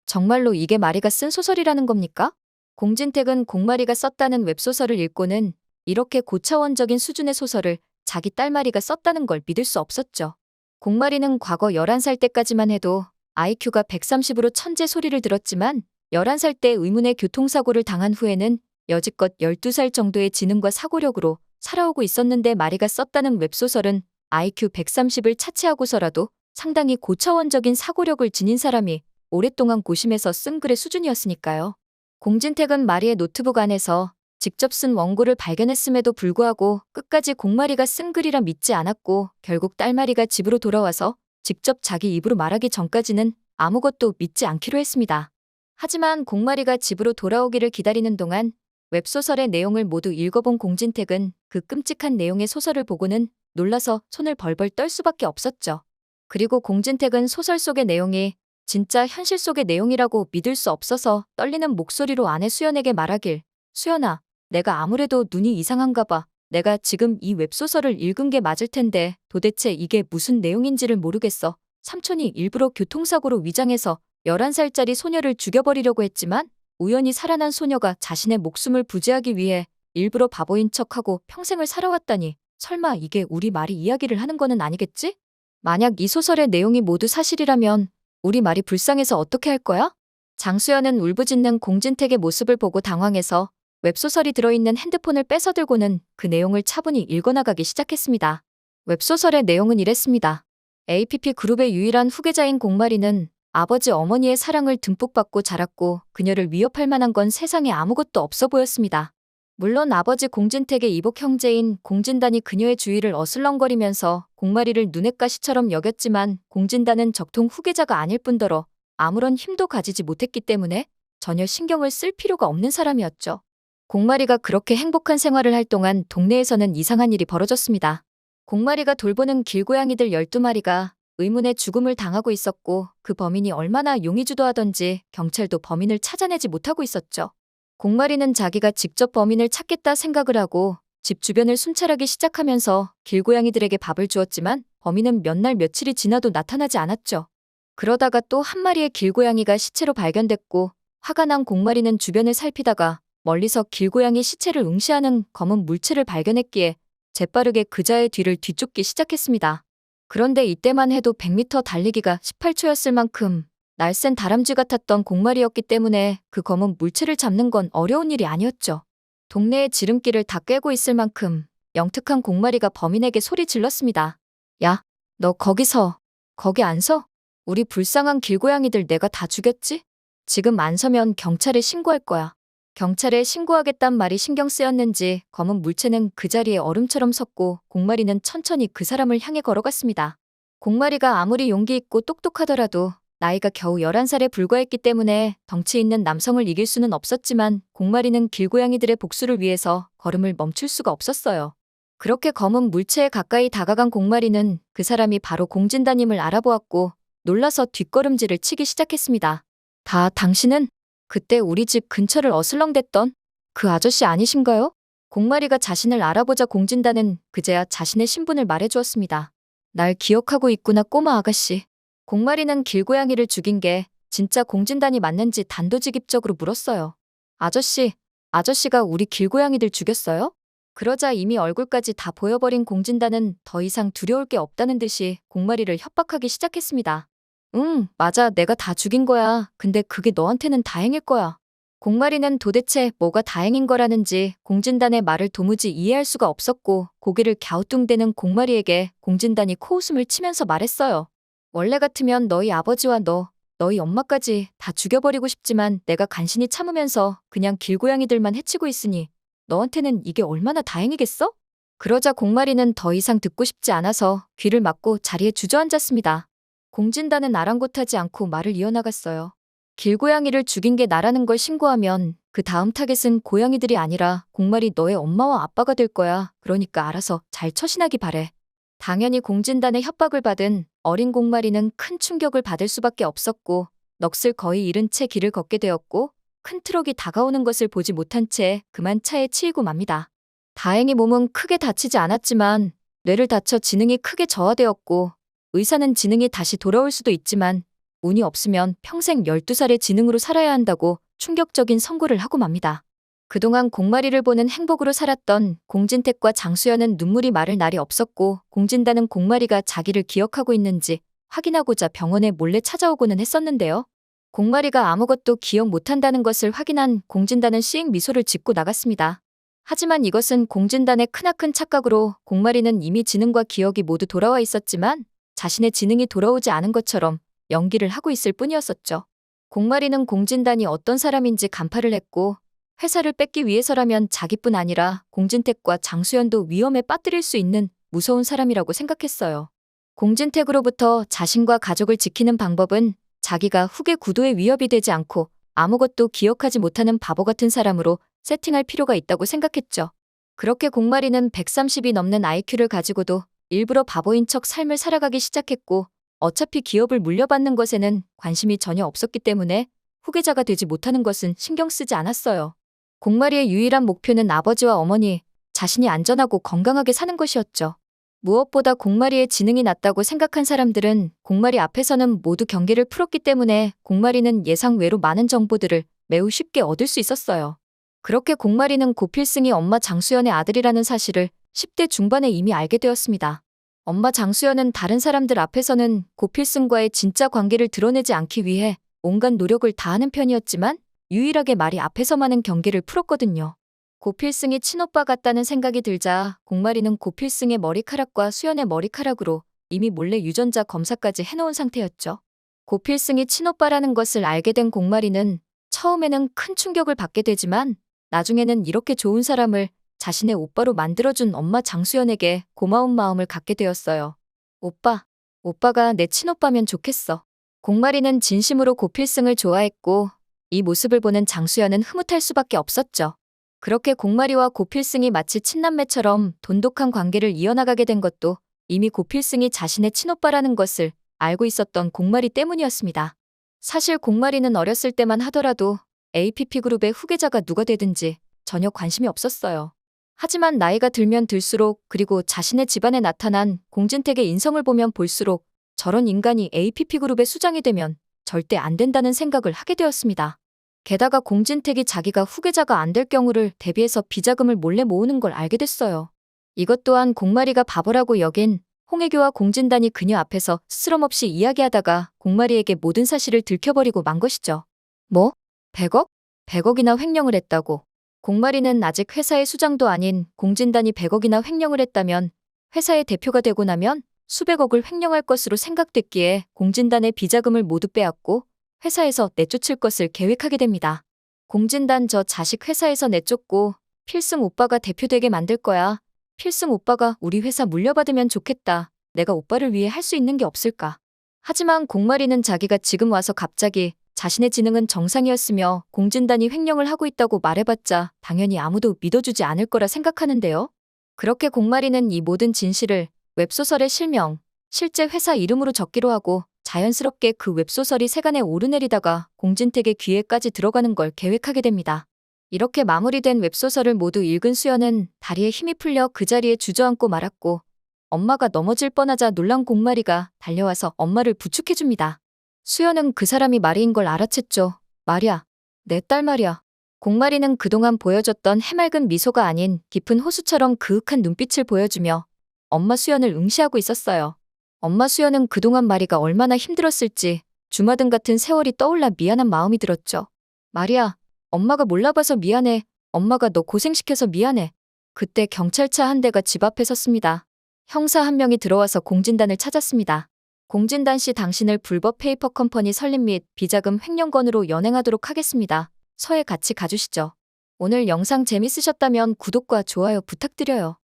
정말로 이게 마리가 쓴 소설이라는 겁니까? 공진택은 공마리가 썼다는 웹소설을 읽고는 이렇게 고차원적인 수준의 소설을 자기 딸 마리가 썼다는 걸 믿을 수 없었죠. 공마리는 과거 11살 때까지만 해도 IQ가 130으로 천재 소리를 들었지만 11살 때 의문의 교통사고를 당한 후에는 여지껏 12살 정도의 지능과 사고력으로 살아오고 있었는데 마리가 썼다는 웹소설은 IQ 130을 차치하고서라도 상당히 고차원적인 사고력을 지닌 사람이 오랫동안 고심해서 쓴 글의 수준이었으니까요. 공진택은 마리의 노트북 안에서 직접 쓴 원고를 발견했음에도 불구하고 끝까지 공마리가 쓴 글이라 믿지 않았고 결국 딸마리가 집으로 돌아와서 직접 자기 입으로 말하기 전까지는 아무것도 믿지 않기로 했습니다. 하지만 공마리가 집으로 돌아오기를 기다리는 동안 웹소설의 내용을 모두 읽어본 공진택은 그 끔찍한 내용의 소설을 보고는 놀라서 손을 벌벌 떨 수밖에 없었죠. 그리고 공진택은 소설 속의 내용이 진짜 현실 속의 내용이라고 믿을 수 없어서 떨리는 목소리로 아내 수연에게 말하길, 수연아, 내가 아무래도 눈이 이상한가 봐. 내가 지금 이 웹소설을 읽은 게 맞을 텐데 도대체 이게 무슨 내용인지를 모르겠어. 삼촌이 일부러 교통사고로 위장해서 11살짜리 소녀를 죽여버리려고 했지만 우연히 살아난 소녀가 자신의 목숨을 부지하기 위해 일부러 바보인 척하고 평생을 살아왔다니 설마 이게 우리 말이 이야기를 하는 거는 아니겠지? 만약 이 소설의 내용이 모두 사실이라면 우리 말이 불쌍해서 어떻게 할 거야? 장수연은 울부짖는 공진택의 모습을 보고 당황해서 웹소설이 들어있는 핸드폰을 뺏어들고는 그 내용을 차분히 읽어나가기 시작했습니다. 웹소설의 내용은 이랬습니다. APP 그룹의 유일한 후계자인 공마리는 아버지 어머니의 사랑을 듬뿍 받고 자랐고 그녀를 위협할 만한 건 세상에 아무것도 없어 보였습니다. 물론 아버지 공진택의 이복 형제인 공진단이 그녀의 주위를 어슬렁거리면서 공마리를 눈엣 가시처럼 여겼지만 공진단은 적통 후계자가 아닐 뿐더러 아무런 힘도 가지지 못했기 때문에 전혀 신경을 쓸 필요가 없는 사람이었죠. 공마리가 그렇게 행복한 생활을 할 동안 동네에서는 이상한 일이 벌어졌습니다. 공마리가 돌보는 길고양이들 12마리가 의문의 죽음을 당하고 있었고 그 범인이 얼마나 용의주도하던지 경찰도 범인을 찾아내지 못하고 있었죠. 공마리는 자기가 직접 범인을 찾겠다 생각을 하고 집 주변을 순찰하기 시작하면서 길고양이들에게 밥을 주었지만 범인은 몇 날 며칠이 지나도 나타나지 않았죠. 그러다가 또 한 마리의 길고양이가 시체로 발견됐고 화가 난 공마리는 주변을 살피다가 멀리서 길고양이 시체를 응시하는 검은 물체를 발견했기에 재빠르게 그자의 뒤를 뒤쫓기 시작했습니다. 그런데 이때만 해도 100m 달리기가 18초였을 만큼 날쌘 다람쥐 같았던 공마리였기 때문에 그 검은 물체를 잡는 건 어려운 일이 아니었죠. 동네의 지름길을 다 꿰고 있을 만큼 영특한 공마리가 범인에게 소리 질렀습니다. 야, 너 거기 안 서? 우리 불쌍한 길고양이들 내가 다 죽였지? 지금 안 서면 경찰에 신고할 거야. 경찰에 신고하겠단 말이 신경 쓰였는지 검은 물체는 그 자리에 얼음처럼 섰고 공마리는 천천히 그 사람을 향해 걸어갔습니다. 공마리가 아무리 용기 있고 똑똑하더라도 나이가 겨우 11살에 불과했기 때문에 덩치 있는 남성을 이길 수는 없었지만 공마리는 길고양이들의 복수를 위해서 걸음을 멈출 수가 없었어요. 그렇게 검은 물체에 가까이 다가간 공마리는 그 사람이 바로 공진다님을 알아보았고 놀라서 뒷걸음질을 치기 시작했습니다. 당신은 그때 우리 집 근처를 어슬렁댔던 그 아저씨 아니신가요? 공마리가 자신을 알아보자 공진단은 그제야 자신의 신분을 말해주었습니다. 날 기억하고 있구나 꼬마 아가씨. 공마리는 길고양이를 죽인 게 진짜 공진단이 맞는지 단도직입적으로 물었어요. 아저씨가 우리 길고양이들 죽였어요? 그러자 이미 얼굴까지 다 보여버린 공진단은 더 이상 두려울 게 없다는 듯이 공마리를 협박하기 시작했습니다. 응, 맞아. 내가 다 죽인 거야. 근데 그게 너한테는 다행일 거야. 공마리는 도대체 뭐가 다행인 거라는지 공진단의 말을 도무지 이해할 수가 없었고 고개를 갸우뚱대는 공마리에게 공진단이 코웃음을 치면서 말했어요. 원래 같으면 너희 아버지와 너희 엄마까지 다 죽여버리고 싶지만 내가 간신히 참으면서 그냥 길고양이들만 해치고 있으니 너한테는 이게 얼마나 다행이겠어? 그러자 공마리는 더 이상 듣고 싶지 않아서 귀를 막고 자리에 주저앉았습니다. 공진단은 아랑곳하지 않고 말을 이어나갔어요. 길고양이를 죽인 게 나라는 걸 신고하면 그 다음 타겟은 고양이들이 아니라 공마리 너의 엄마와 아빠가 될 거야. 그러니까 알아서 잘 처신하기 바래. 당연히 공진단의 협박을 받은 어린 공마리는 큰 충격을 받을 수밖에 없었고 넋을 거의 잃은 채 길을 걷게 되었고 큰 트럭이 다가오는 것을 보지 못한 채 그만 차에 치이고 맙니다. 다행히 몸은 크게 다치지 않았지만 뇌를 다쳐 지능이 크게 저하되었고 의사는 지능이 다시 돌아올 수도 있지만 운이 없으면 평생 12살의 지능으로 살아야 한다고 충격적인 선고를 하고 맙니다. 그동안 공마리를 보는 행복으로 살았던 공진택과 장수연은 눈물이 마를 날이 없었고 공진단은 공마리가 자기를 기억하고 있는지 확인하고자 병원에 몰래 찾아오고는 했었는데요. 공마리가 아무것도 기억 못한다는 것을 확인한 공진단은 씩 미소를 짓고 나갔습니다. 하지만 이것은 공진단의 크나큰 착각으로 공마리는 이미 지능과 기억이 모두 돌아와 있었지만 자신의 지능이 돌아오지 않은 것처럼 연기를 하고 있을 뿐이었었죠. 공마리는 공진단이 어떤 사람인지 간파를 했고 회사를 뺏기 위해서라면 자기뿐 아니라 공진택과 장수연도 위험에 빠뜨릴 수 있는 무서운 사람이라고 생각했어요. 공진택으로부터 자신과 가족을 지키는 방법은 자기가 후계 구도에 위협이 되지 않고 아무것도 기억하지 못하는 바보 같은 사람으로 세팅할 필요가 있다고 생각했죠. 그렇게 공마리는 130이 넘는 IQ를 가지고도 일부러 바보인 척 삶을 살아가기 시작했고 어차피 기업을 물려받는 것에는 관심이 전혀 없었기 때문에 후계자가 되지 못하는 것은 신경 쓰지 않았어요. 공마리의 유일한 목표는 아버지와 어머니, 자신이 안전하고 건강하게 사는 것이었죠. 무엇보다 공마리의 지능이 낮다고 생각한 사람들은 공마리 앞에서는 모두 경계를 풀었기 때문에 공마리는 예상 외로 많은 정보들을 매우 쉽게 얻을 수 있었어요. 그렇게 공마리는 고필승이 엄마 장수연의 아들이라는 사실을 10대 중반에 이미 알게 되었습니다. 엄마 장수연은 다른 사람들 앞에서는 고필승과의 진짜 관계를 드러내지 않기 위해 온갖 노력을 다하는 편이었지만 유일하게 마리 앞에서만은 경계를 풀었거든요. 고필승이 친오빠 같다는 생각이 들자 공마리는 고필승의 머리카락과 수연의 머리카락으로 이미 몰래 유전자 검사까지 해놓은 상태였죠. 고필승이 친오빠라는 것을 알게 된 공마리는 처음에는 큰 충격을 받게 되지만 나중에는 이렇게 좋은 사람을 자신의 오빠로 만들어준 엄마 장수연에게 고마운 마음을 갖게 되었어요. 오빠가 내 친오빠면 좋겠어. 공마리는 진심으로 고필승을 좋아했고 이 모습을 보는 장수연은 흐뭇할 수밖에 없었죠. 그렇게 공마리와 고필승이 마치 친남매처럼 돈독한 관계를 이어나가게 된 것도 이미 고필승이 자신의 친오빠라는 것을 알고 있었던 공마리 때문이었습니다. 사실 공마리는 어렸을 때만 하더라도 APP그룹의 후계자가 누가 되든지 전혀 관심이 없었어요. 하지만 나이가 들면 들수록 그리고 자신의 집안에 나타난 공진택의 인성을 보면 볼수록 저런 인간이 APP그룹의 수장이 되면 절대 안 된다는 생각을 하게 되었습니다. 게다가 공진택이 자기가 후계자가 안 될 경우를 대비해서 비자금을 몰래 모으는 걸 알게 됐어요. 이것 또한 공마리가 바보라고 여긴 홍혜교와 공진단이 그녀 앞에서 스스럼없이 이야기하다가 공마리에게 모든 사실을 들켜버리고 만 것이죠. 뭐? 100억? 100억이나 횡령을 했다고. 공마리는 아직 회사의 수장도 아닌 공진단이 100억이나 횡령을 했다면 회사의 대표가 되고 나면 수백억을 횡령할 것으로 생각됐기에 공진단의 비자금을 모두 빼앗고 회사에서 내쫓을 것을 계획하게 됩니다. 공진단 저 자식 회사에서 내쫓고 필승 오빠가 대표되게 만들 거야. 필승 오빠가 우리 회사 물려받으면 좋겠다. 내가 오빠를 위해 할 수 있는 게 없을까. 하지만 공마리는 자기가 지금 와서 갑자기 자신의 지능은 정상이었으며 공진단이 횡령을 하고 있다고 말해봤자 당연히 아무도 믿어주지 않을 거라 생각하는데요. 그렇게 공마리는 이 모든 진실을 웹소설의 실명, 실제 회사 이름으로 적기로 하고 자연스럽게 그 웹소설이 세간에 오르내리다가 공진택의 귀에까지 들어가는 걸 계획하게 됩니다. 이렇게 마무리된 웹소설을 모두 읽은 수연은 다리에 힘이 풀려 그 자리에 주저앉고 말았고 엄마가 넘어질 뻔하자 놀란 공마리가 달려와서 엄마를 부축해줍니다. 수연은 그 사람이 마리인 걸 알아챘죠. 마리야, 내 딸 말이야. 공마리는 그동안 보여줬던 해맑은 미소가 아닌 깊은 호수처럼 그윽한 눈빛을 보여주며 엄마 수연을 응시하고 있었어요. 엄마 수연은 그동안 마리가 얼마나 힘들었을지 주마등 같은 세월이 떠올라 미안한 마음이 들었죠. 마리야, 엄마가 몰라봐서 미안해. 엄마가 너 고생시켜서 미안해. 그때 경찰차 한 대가 집 앞에 섰습니다. 형사 한 명이 들어와서 공진단을 찾았습니다. 공진단 씨 당신을 불법 페이퍼 컴퍼니 설립 및 비자금 횡령 건으로 연행하도록 하겠습니다. 서해 같이 가주시죠. 오늘 영상 재밌으셨다면 구독과 좋아요 부탁드려요.